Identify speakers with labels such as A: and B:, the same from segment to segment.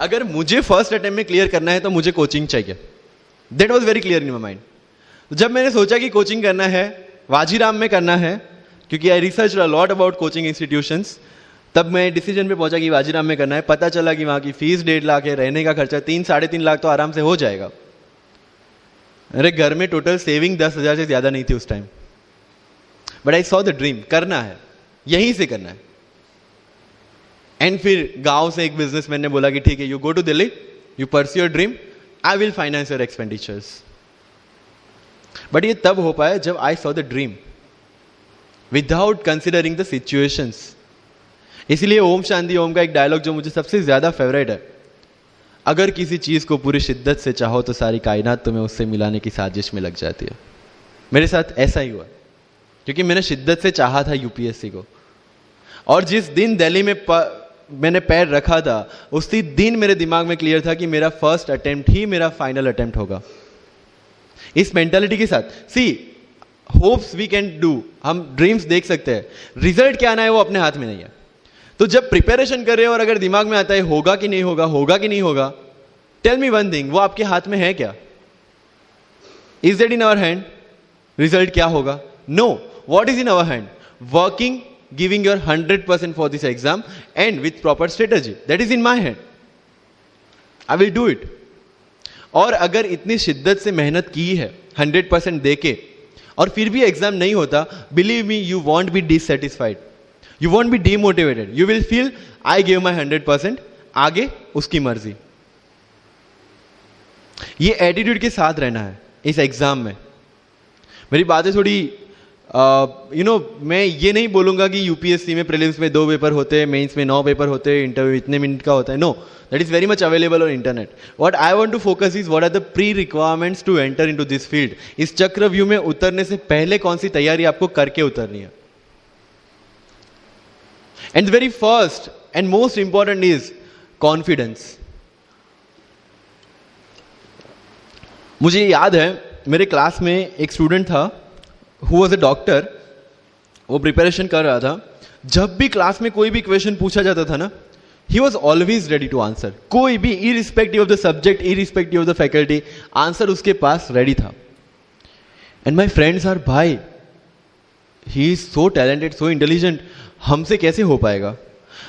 A: अगर मुझे first attempt में क्लियर करना है तो मुझे कोचिंग चाहिए. That was very clear in my mind. जब मैंने सोचा कि कोचिंग करना है, वाजीराम में करना है, क्योंकि I research a lot about coaching institutions, तब मैं डिसीजन पे पहुंचा कि वाजीराम में करना है. पता चला कि वहाँ की फीस 1.5 लाख है, रहने का खर्चा 3-3.5 लाख तो आराम से हो जाएगा. अरे घर में टोटल सेविंग 10,000 से ज़्यादा नहीं थी उस time. But I saw the dream, करना है, यहीं से करना है. एंड फिर गांव से एक बिजनेसमैन ने बोला कि ठीक है, you go to Delhi, you pursue your dream, I will finance your expenditures. But ये तब हो पाया जब I saw the dream without considering the situations. इसलिए ओम शांति ओम का एक डायलॉग जो मुझे सबसे ज्यादा फेवरेट है, अगर किसी चीज को पूरी शिद्दत से चाहो तो सारी कायनात तुम्हें उससे मिलाने की साजिश में लग जाती है. मेरे साथ ऐसा ही हुआ, क्योंकि मैंने शिद्दत से चाहा था यूपीएससी को. और जिस दिन दिल्ली में मैंने पैर रखा था, उसी दिन मेरे दिमाग में क्लियर था कि मेरा फर्स्ट अटेम्प्ट ही मेरा फाइनल अटेम्प्ट होगा. इस मेंटालिटी के साथ, सी होप्स वी कैन डू, हम ड्रीम्स देख सकते हैं, रिजल्ट क्या आना है वो अपने हाथ में नहीं है. तो जब प्रिपरेशन कर रहे हो और अगर दिमाग में आता है होगा कि नहीं होगा, होगा कि नहीं होगा, टेल मी वन थिंग, वो आपके हाथ में है क्या? Is that in our hand? Result क्या होगा? No. What is in our hand? Working, giving your 100% for this exam and with proper strategy. That is in my hand. I will do it. और अगर इतनी शिद्दत से मेहनत की है 100% देके और फिर भी एग्जाम नहीं होता, believe me, you won't be dissatisfied, you won't be demotivated, you will feel I give my 100%, आगे उसकी मर्जी. ये एटीट्यूड के साथ रहना है इस एग्जाम में. मेरी बातें थोड़ी मैं ये नहीं बोलूंगा कि यूपीएससी में प्रीलिम्स में 2 पेपर होते हैं, मेंस में 9 पेपर होते हैं, इंटरव्यू इतने मिनट का होता है. No, that is very much available on internet. What I want to focus is what are the pre requirements to enter into this field. इस चक्रव्यूह में उतरने से पहले कौन सी तैयारी आपको करके उतरनी है. And the very first and most important is confidence. मुझे याद है मेरे क्लास में एक स्टूडेंट था हु वॉज अ डॉक्टर. वो प्रिपरेशन कर रहा था. जब भी क्लास में कोई भी क्वेश्चन पूछा जाता था ना, he was always ready to answer. कोई भी, irrespective of the subject, irrespective of the faculty, answer उसके पास रेडी था. एंड माई फ्रेंड्स आर, भाई he is so talented, so intelligent, हमसे कैसे हो पाएगा?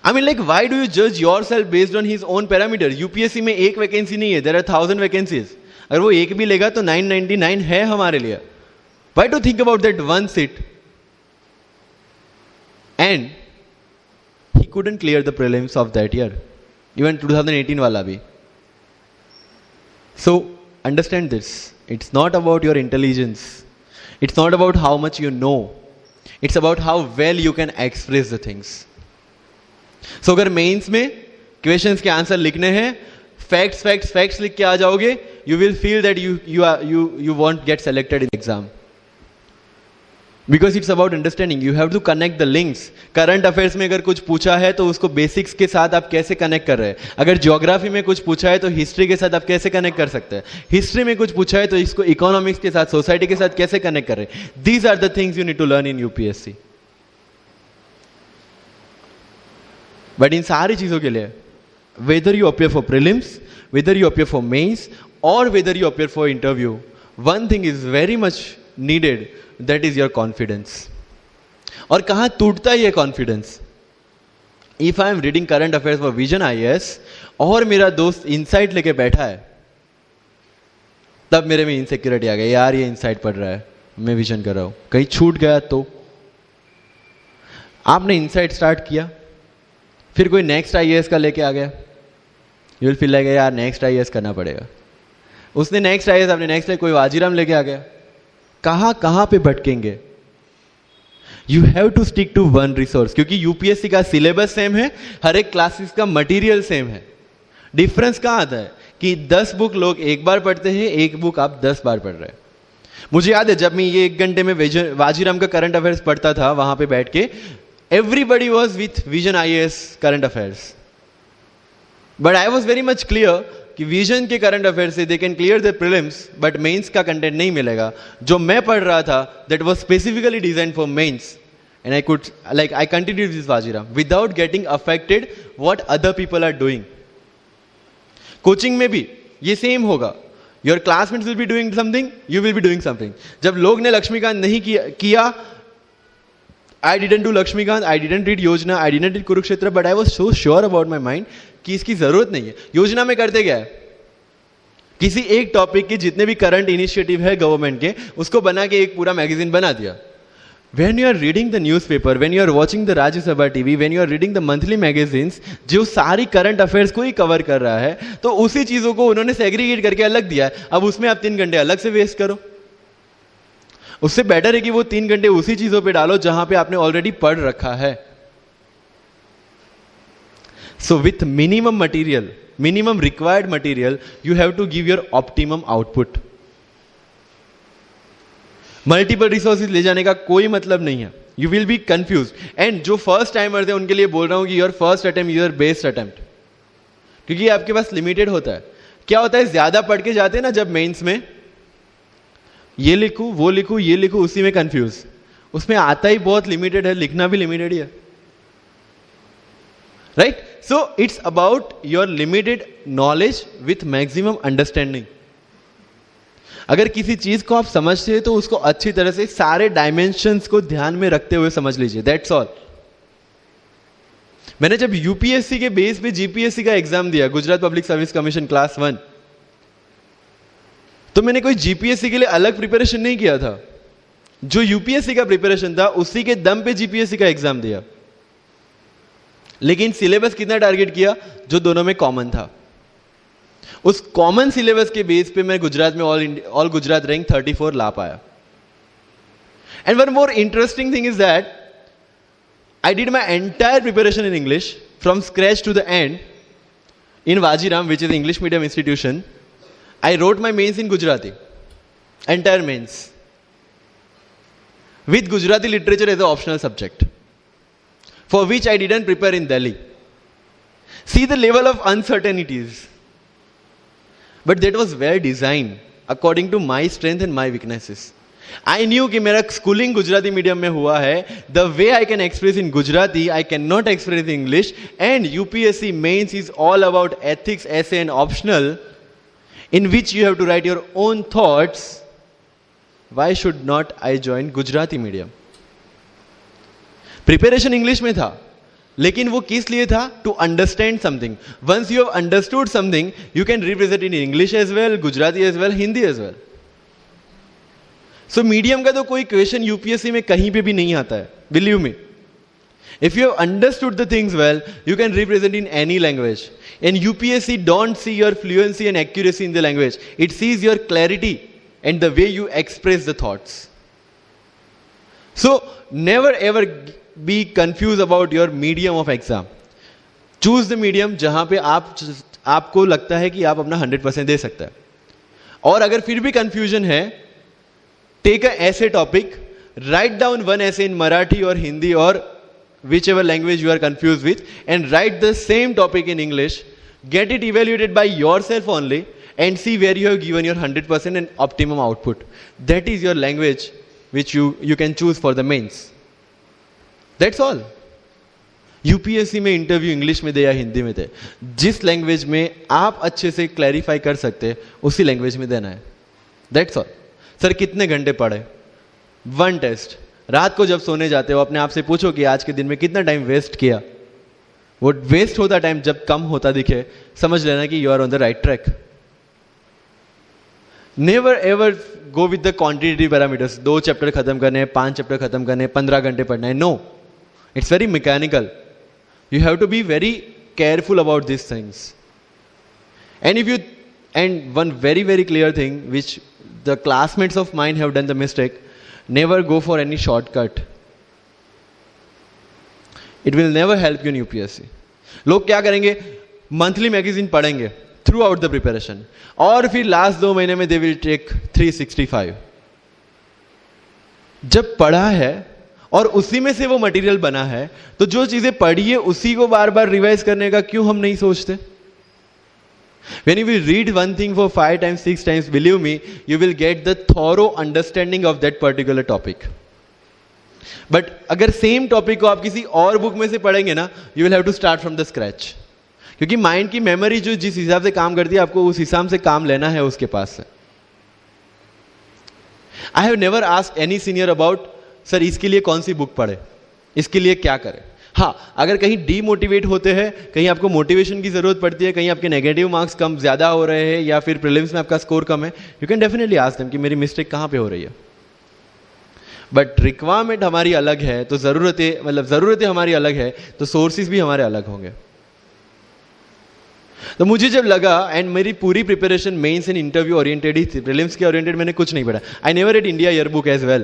A: I mean like, why do you जज yourself based on his own parameter? UPSC में एक वैकेंसी नहीं है, देयर आर 1000 वैकेंसीज. अगर वो एक भी लेगा तो 999 है हमारे लिए. Why to think about that one seat? And he couldn't clear the prelims of that year, even 2018 wala bhi. So understand this, it's not about your intelligence, it's not about how much you know, it's about how well you can express the things. So अगर mains में questions के answer लिखने हैं, facts लिख के आ जाओगे, you will feel that you won't get selected in exam. Because it's about understanding, you have to connect the links. Current affairs में अगर कुछ पूछा है तो उसको बेसिक्स के साथ आप कैसे कनेक्ट कर रहे हैं. अगर ज्योग्राफी में कुछ पूछा है तो हिस्ट्री के साथ आप कैसे कनेक्ट कर सकते हैं. हिस्ट्री में कुछ पूछा है तो इसको इकोनॉमिक्स के साथ, सोसाइटी के साथ कैसे कनेक्ट कर रहे हैं. These are the things you need to learn in UPSC. But इन सारी चीजों के लिए, whether you appear for prelims, whether you appear for mains, और whether you appear for interview, one thing is very much needed, that is your confidence. और कहां टूटता है ये confidence? If I am reading current affairs for Vision IAS और मेरा दोस्त insight लेके बैठा है, तब मेरे में इनसिक्योरिटी आ गई, यार ये इनसाइट पढ़ रहा है, मैं विजन कर रहा हूं, कहीं छूट गया तो. आपने इनसाइट स्टार्ट किया, फिर कोई नेक्स्ट आईएएस का लेके आ गया, यू विल फील लाइक यार नेक्स्ट आईएएस करना पड़ेगा. उसने नेक्स्ट आईएएस, आपने नेक्स्ट कोई वाजीराम लेके आ गया. कहां पे भटकेंगे? You have to stick to one resource, क्योंकि यूपीएससी का सिलेबस सेम है, हर एक क्लासेस का मटेरियल सेम है. डिफरेंस कहां आता है कि 10 बुक लोग एक बार पढ़ते हैं, एक बुक आप 10 बार पढ़ रहे हैं. मुझे याद है जब मैं ये 1 घंटे में वाजीराम का करंट अफेयर्स पढ़ता था, वहां पे बैठ के everybody was with vision IAS current affairs. But I was very much clear कि विजन के करंट अफेयर से they can clear the prelims, but mains का कंटेंट नहीं मिलेगा. जो मैं पढ़ रहा था that was specifically design for mains, and I continue this Vajiram without getting affected what other people are doing. Coaching में भी ये सेम होगा. Your classmates will be doing something, you will be doing something. जब लोग ने लक्ष्मीकांत नहीं किया, I didn't do Lakshmikant, I didn't read Yojana, I didn't read Kurukshetra, but I was so sure about my mind कि इसकी जरूरत नहीं है. योजना में करते क्या है, किसी एक टॉपिक के जितने भी करंट इनिशिएटिव है गवर्नमेंट के, उसको बना के एक पूरा मैगजीन बना दिया. When you are reading the newspaper, when you are watching the Rajya Sabha TV, when you are reading the monthly magazines, जो सारी करंट अफेयर्स को ही कवर कर रहा है, तो उसी चीजों को उन्होंने सेग्रीगेट करके अलग दिया है. अब उसमें आप 3 घंटे अलग से वेस्ट करो. उससे बेटर है कि वो 3 घंटे उसी चीजों पे डालो जहां पे आपने ऑलरेडी पढ़ रखा है. So with minimum material, minimum required material, you have to give your optimum output. Multiple resources ले जाने का कोई मतलब नहीं है. You will be confuse. And जो फर्स्ट टाइमर्स है उनके लिए बोल रहा हूं कि your first attempt your best attempt, क्योंकि आपके पास लिमिटेड होता है. क्या होता है, ज्यादा पढ़ के जाते हैं ना जब मेंस में, ये लिखूं वो लिखूं ये लिखूं, उसी में कंफ्यूज. उसमें आता ही बहुत लिमिटेड है, लिखना भी लिमिटेड ही है. Right? So it's about your limited knowledge with maximum understanding. अगर किसी चीज को आप समझते हैं तो उसको अच्छी तरह से सारे डायमेंशंस को ध्यान में रखते हुए समझ लीजिए. That's all. मैंने जब यूपीएससी के बेस पे जीपीएससी का एग्जाम दिया, Gujarat public service commission class 1, तो मैंने कोई जीपीएससी के लिए अलग प्रिपरेशन नहीं किया था. जो यूपीएससी का प्रिपरेशन था उसी के दम पे जीपीएससी का एग्जाम दिया. लेकिन सिलेबस कितना टारगेट किया, जो दोनों में कॉमन था. उस कॉमन सिलेबस के बेस पे मैं गुजरात में ऑल गुजरात रैंक 34 ला पाया. And one more interesting thing is that I did my entire preparation in English from scratch to the end in Vajiram, which is English medium institution. I wrote my mains in Gujarati, entire mains, with Gujarati literature as an optional subject, for which I didn't prepare in Delhi. See the level of uncertainties. But that was well designed according to my strength and my weaknesses. I knew कि मेरा schooling Gujarati medium में हुआ है. The way I can express in Gujarati, I cannot express in English. And UPSC mains is all about ethics, essay and optional, in which you have to write your own thoughts. Why should not I join Gujarati medium? Preparation English में था, लेकिन वो किस लिए था? To understand something. Once you have understood something, you can represent in English as well, Gujarati as well, Hindi as well. So medium का तो कोई क्वेश्चन यूपीएससी में कहीं पे भी नहीं आता है. Believe me. If you have understood the things well, you can represent in any language. And UPSC don't see your fluency and accuracy in the language. It sees your clarity and the way you express the thoughts. So never ever be confused about your medium of exam. Choose the medium जहां पे आपको लगता है कि आप अपना 100% दे सकता है. और अगर फिर भी confusion है, take a essay topic, write down one essay in Marathi or Hindi or whichever language you are confused with, and write the same topic in English. Get it evaluated by yourself only and see where you have given your 100% and optimum output. That is your language which you can choose for the mains. That's all. UPSC में interview English में दे या हिंदी में दे, जिस language में आप अच्छे से clarify कर सकते उसी लैंग्वेज में देना है. That's all. सर कितने घंटे पढ़े? 1 टेस्ट. रात को जब सोने जाते हो अपने आप से पूछो कि आज के दिन में कितना टाइम वेस्ट किया. वो वेस्ट होता टाइम जब कम होता दिखे, समझ लेना कि you are on the right track. Never ever go with the quantitative parameters. 2 chapter खत्म करने हैं, 5 चैप्टर खत्म करने हैं, 15 घंटे पढ़ना है. No, it's very mechanical. You have to be very careful about this things. And one very very clear thing which the classmates of mine have done the mistake, never go for any shortcut. It will never help you in UPSC. लोग क्या करेंगे? Monthly magazine पढ़ेंगे through out the preparation, और फिर last 2 महीने में they will take 365. जब पढ़ा है और उसी में से वो मटेरियल बना है, तो जो चीजें पढ़ी है उसी को बार बार रिवाइज करने का क्यों हम नहीं सोचते? When you will read one thing for 5 times, 6 times, believe me, you will get the thorough understanding of that particular topic. But अगर सेम टॉपिक को आप किसी और बुक में से पढ़ेंगे ना, you will have to start from the scratch. क्योंकि माइंड की मेमोरी जो जिस हिसाब से काम करती है, आपको उस हिसाब से काम लेना है उसके पास से. I have never asked any senior about sir इसके लिए कौन सी बुक पढ़े, इसके लिए क्या करें. हाँ, अगर कहीं डीमोटिवेट होते हैं, कहीं आपको मोटिवेशन की जरूरत पड़ती है, कहीं आपके नेगेटिव मार्क्स कम ज्यादा हो रहे हैं या फिर प्रीलिम्स में आपका स्कोर कम है, you can definitely ask them कि मेरी मिस्टेक कहाँ पे हो रही है. बट रिक्वायरमेंट हमारी अलग है तो जरूरतें हमारी अलग है तो सोर्सेज भी हमारे अलग होंगे. तो मुझे जब लगा, एंड मेरी पूरी preparation mains and interview oriented ही थी, प्रीलिम्स के ओरिएंटेड मैंने कुछ नहीं पढ़ा. I never read India year book as well,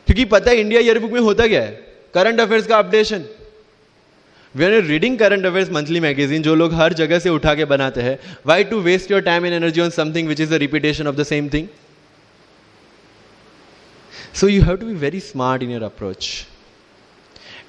A: क्योंकि पता है इंडिया ईयर बुक में होता क्या है, करंट अफेयर्स का updation. When you're reading current affairs monthly magazine, जो लोग हर जगह से उठा के बनाते हैं, why to waste your time and energy on something which is a repetition of the same thing? So you have to be very smart in your approach.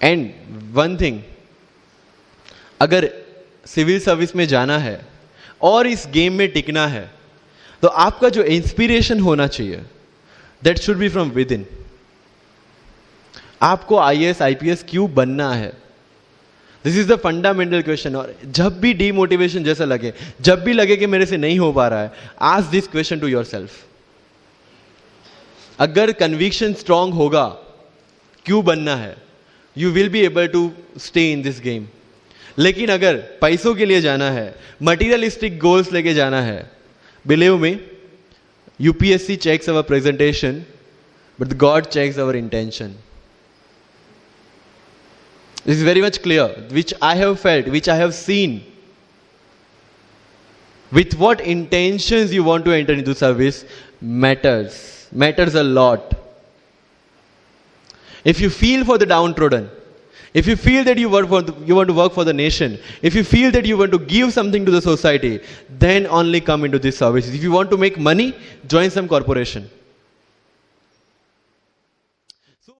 A: And one thing, अगर civil service में जाना है और इस game में टिकना है, तो आपका जो इंस्पिरेशन होना चाहिए, that should be from within. आपको IAS IPS क्यों बनना है? This is the fundamental question. और जब भी डीमोटिवेशन जैसा लगे, जब भी लगे कि मेरे से नहीं हो पा रहा है, ask this question to yourself. अगर कन्विक्शन स्ट्रांग होगा क्यों बनना है, you will be able to stay in this game. लेकिन अगर पैसों के लिए जाना है, मटीरियलिस्टिक गोल्स लेके जाना है, believe me, UPSC checks our presentation, but God checks our intention. This is very much clear, which I have felt, which I have seen. With what intentions you want to enter into service matters a lot. If you feel for the downtrodden, if you feel that you want to work for the nation, if you feel that you want to give something to the society, then only come into this service. If you want to make money, join some corporation.